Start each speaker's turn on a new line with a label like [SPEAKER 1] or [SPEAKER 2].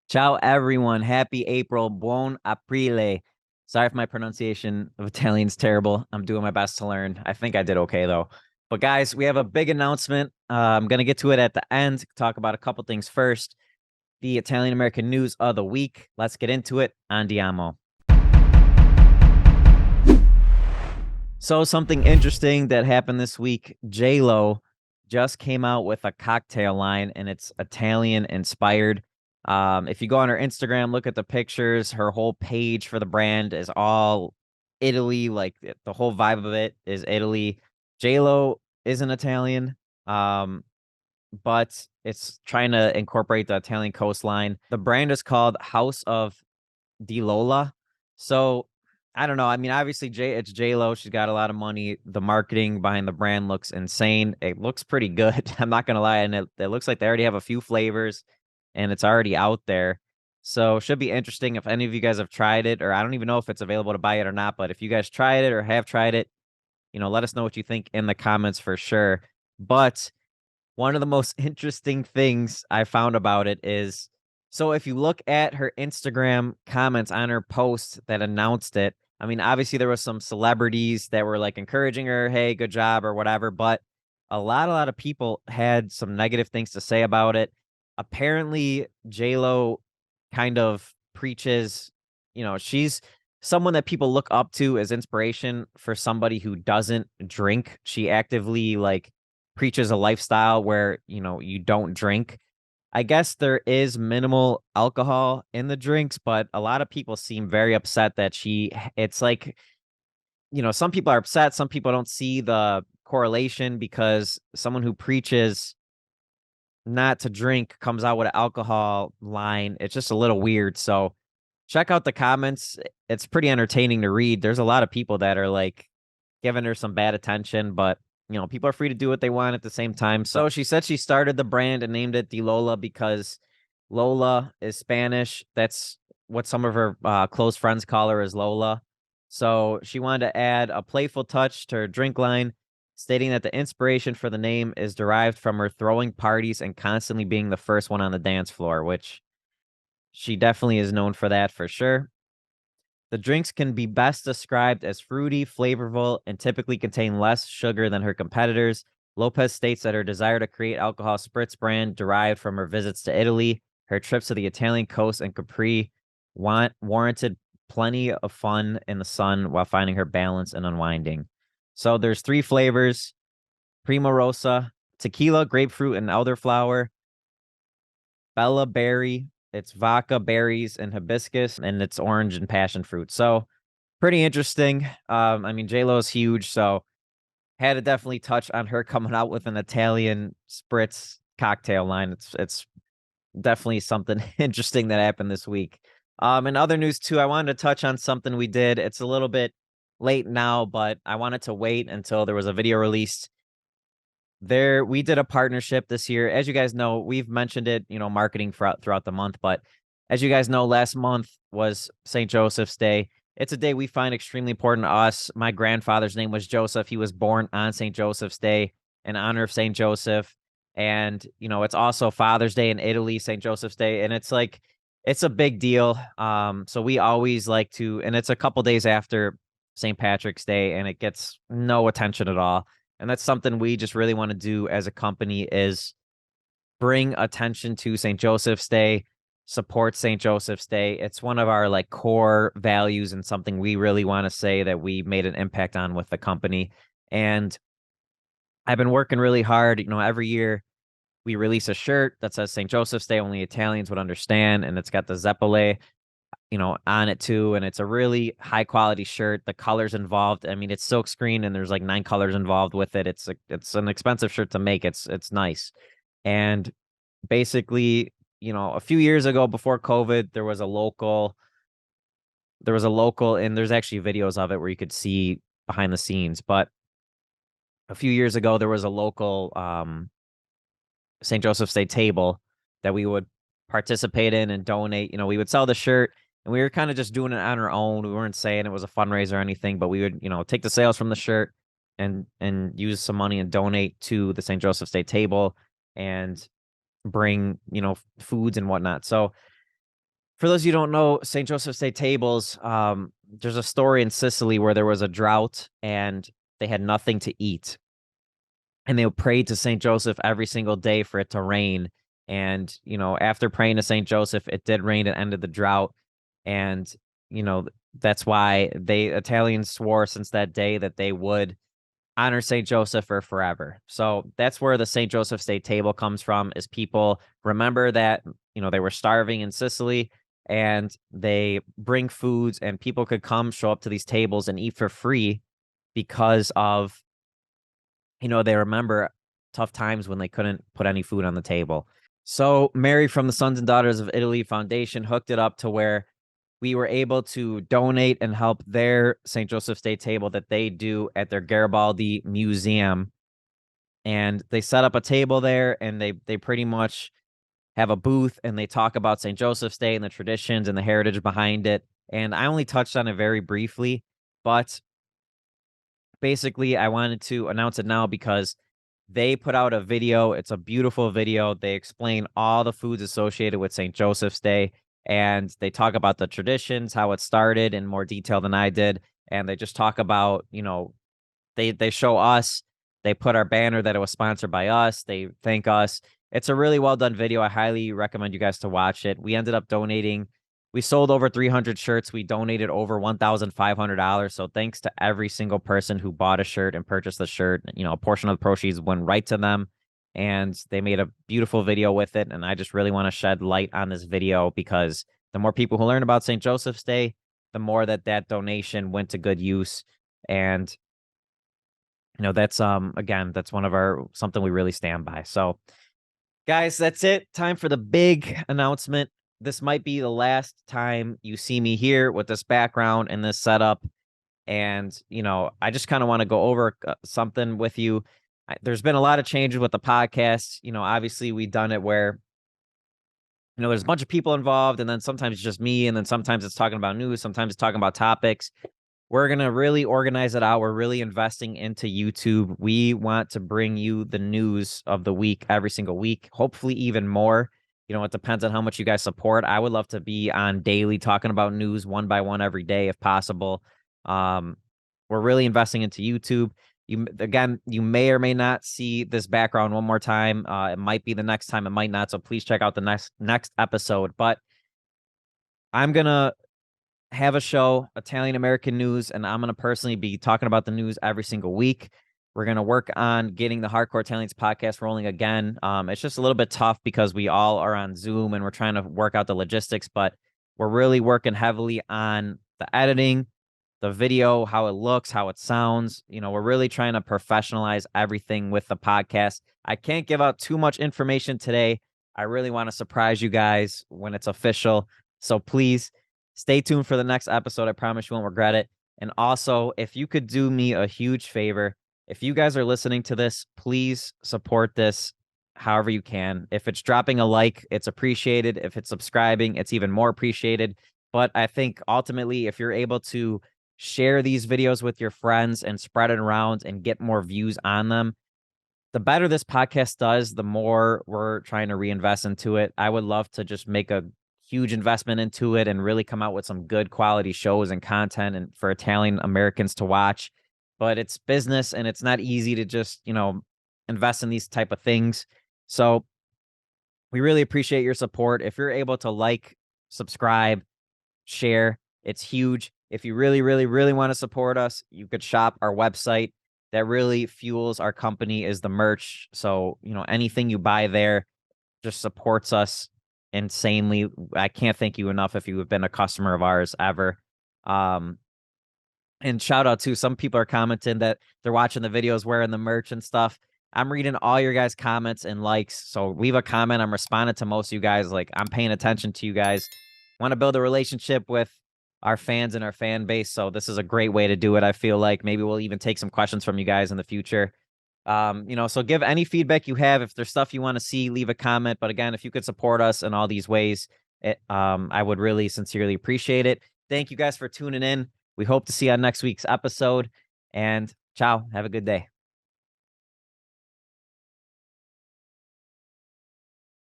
[SPEAKER 1] Ciao, everyone. Happy April. Buon Aprile. Sorry if my pronunciation of Italian's terrible. I'm doing my best to learn. I think I did okay, though. But, guys, we have a big announcement. I'm going to get to it at the end, talk about a couple things first. The Italian American news of the week. Let's get into it. Andiamo. So, something interesting that happened this week, J-Lo just came out with a cocktail line, and it's Italian inspired. If you go on her Instagram, look at the pictures, her whole page for the brand is all Italy. Like the whole vibe of it is Italy. J-Lo isn't Italian, but it's trying to incorporate the Italian coastline. The brand is called House of Di Lola. So I don't know. I mean, obviously, it's J Lo. She's got a lot of money. The marketing behind the brand looks insane. It looks pretty good. I'm not gonna lie, and it looks like they already have a few flavors, and it's already out there. So should be interesting if any of you guys have tried it, or I don't even know if it's available to buy it or not. But if you guys tried it or have tried it, let us know what you think in the comments for sure. But one of the most interesting things I found about it is so if you look at her Instagram comments on her post that announced it, I mean, obviously there was some celebrities that were like encouraging her, hey, good job or whatever, but a lot of people had some negative things to say about it. Apparently, J-Lo kind of preaches, she's someone that people look up to as inspiration for somebody who doesn't drink. She actively like preaches a lifestyle where, you don't drink. I guess there is minimal alcohol in the drinks, but a lot of people seem very upset that it's like, some people are upset, some people don't see the correlation because someone who preaches not to drink comes out with an alcohol line. It's just a little weird. So check out the comments. It's pretty entertaining to read. There's a lot of people that are like giving her some bad attention, but people are free to do what they want at the same time. So she said she started the brand and named it Di Lola because Lola is Spanish. That's what some of her close friends call her, is Lola. So she wanted to add a playful touch to her drink line, stating that the inspiration for the name is derived from her throwing parties and constantly being the first one on the dance floor, which she definitely is known for that for sure. The drinks can be best described as fruity, flavorful, and typically contain less sugar than her competitors. Lopez states that her desire to create alcohol spritz brand derived from her visits to Italy. Her trips to the Italian coast and Capri warranted plenty of fun in the sun while finding her balance and unwinding. So there's 3 flavors: Prima Rosa, tequila, grapefruit, and elderflower; Bella berry, it's vodka, berries, and hibiscus, and it's orange and passion fruit. So pretty interesting. I mean, J Lo's huge, so had to definitely touch on her coming out with an Italian spritz cocktail line. It's definitely something interesting that happened this week. In other news too, I wanted to touch on something we did. It's a little bit late now, but I wanted to wait until there was a video released. We did a partnership this year. As you guys know, we've mentioned it, marketing throughout the month, but as you guys know, last month was St. Joseph's Day. It's a day we find extremely important to us. My grandfather's name was Joseph. He was born on St. Joseph's Day in honor of St. Joseph. And, it's also Father's Day in Italy, St. Joseph's Day. And it's like, it's a big deal. So we always like to, and it's a couple days after St. Patrick's Day, and it gets no attention at all. And that's something we just really want to do as a company, is bring attention to St. Joseph's Day, support St. Joseph's Day. It's one of our like core values and something we really want to say that we made an impact on with the company. And I've been working really hard. Every year we release a shirt that says St. Joseph's Day, only Italians would understand. And it's got the Zeppole, on it too. And it's a really high quality shirt. The colors involved, I mean, it's silk screen and there's like 9 colors involved with it. It's an expensive shirt to make. It's nice. And basically, a few years ago before COVID, there was a local, and there's actually videos of it where you could see behind the scenes. But a few years ago, there was a local St. Joseph's Day table that we would participate in and donate. We would sell the shirt, and we were kind of just doing it on our own. We weren't saying it was a fundraiser or anything, but we would, take the sales from the shirt and use some money and donate to the St. Joseph's Day table and bring, foods and whatnot. So For those of you who don't know, St. Joseph's Day tables, there's a story in Sicily where there was a drought and they had nothing to eat. And they prayed to St. Joseph every single day for it to rain. And, after praying to St. Joseph, it did rain and ended the drought. And, you know, that's why Italians swore since that day that they would honor St. Joseph for forever. So that's where the St. Joseph's Day table comes from, is people remember that, they were starving in Sicily and they bring foods and people could come show up to these tables and eat for free because of, they remember tough times when they couldn't put any food on the table. So Mary from the Sons and Daughters of Italy Foundation hooked it up to where we were able to donate and help their St. Joseph's Day table that they do at their Garibaldi Museum. And they set up a table there and they pretty much have a booth and they talk about St. Joseph's Day and the traditions and the heritage behind it. And I only touched on it very briefly, but basically I wanted to announce it now because they put out a video. It's a beautiful video. They explain all the foods associated with St. Joseph's Day, and they talk about the traditions, how it started in more detail than I did. And they just talk about, they show us, they put our banner that it was sponsored by us. They thank us. It's a really well done video. I highly recommend you guys to watch it. We ended up donating. We sold over 300 shirts. We donated over $1,500. So thanks to every single person who bought a shirt and purchased the shirt. A portion of the proceeds went right to them, and they made a beautiful video with it. And I just really want to shed light on this video because the more people who learn about St. Joseph's Day, the more that donation went to good use. And that's again, that's one of something we really stand by. So guys, that's it. Time for the big announcement. This might be the last time you see me here with this background and this setup. And, I just kind of want to go over something with you. There's been a lot of changes with the podcast. Obviously we've done it where, there's a bunch of people involved, and then sometimes it's just me, and then sometimes it's talking about news, sometimes it's talking about topics. We're going to really organize it out. We're really investing into YouTube. We want to bring you the news of the week every single week, hopefully even more. It depends on how much you guys support. I would love to be on daily talking about news one by one every day if possible. We're really investing into YouTube. You may or may not see this background one more time. It might be the next time, it might not. So please check out the next episode. But I'm going to have a show, Italian American News, and I'm going to personally be talking about the news every single week. We're going to work on getting the Hardcore Italians podcast rolling again. It's just a little bit tough because we all are on Zoom and we're trying to work out the logistics, but we're really working heavily on the editing, the video, how it looks, how it sounds. We're really trying to professionalize everything with the podcast. I can't give out too much information today. I really want to surprise you guys when it's official. So please stay tuned for the next episode. I promise you won't regret it. And also, if you could do me a huge favor, if you guys are listening to this, please support this however you can. If it's dropping a like, it's appreciated. If it's subscribing, it's even more appreciated. But I think ultimately, if you're able to share these videos with your friends and spread it around and get more views on them, the better this podcast does, the more we're trying to reinvest into it. I would love to just make a huge investment into it and really come out with some good quality shows and content and for Italian Americans to watch. But it's business and it's not easy to just, invest in these type of things. So we really appreciate your support. If you're able to like, subscribe, share, it's huge. If you really, really, really want to support us, you could shop our website. That really fuels our company is the merch. So, anything you buy there just supports us insanely. I can't thank you enough if you have been a customer of ours ever. And shout out to some people are commenting that they're watching the videos wearing the merch and stuff. I'm reading all your guys' comments and likes. So leave a comment. I'm responding to most of you guys. Like, I'm paying attention to you guys. Want to build a relationship with our fans and our fan base. So this is a great way to do it. I feel like maybe we'll even take some questions from you guys in the future. So give any feedback you have. If there's stuff you want to see, leave a comment. But again, if you could support us in all these ways, I would really sincerely appreciate it. Thank you guys for tuning in. We hope to see you on next week's episode. And ciao. Have a good day.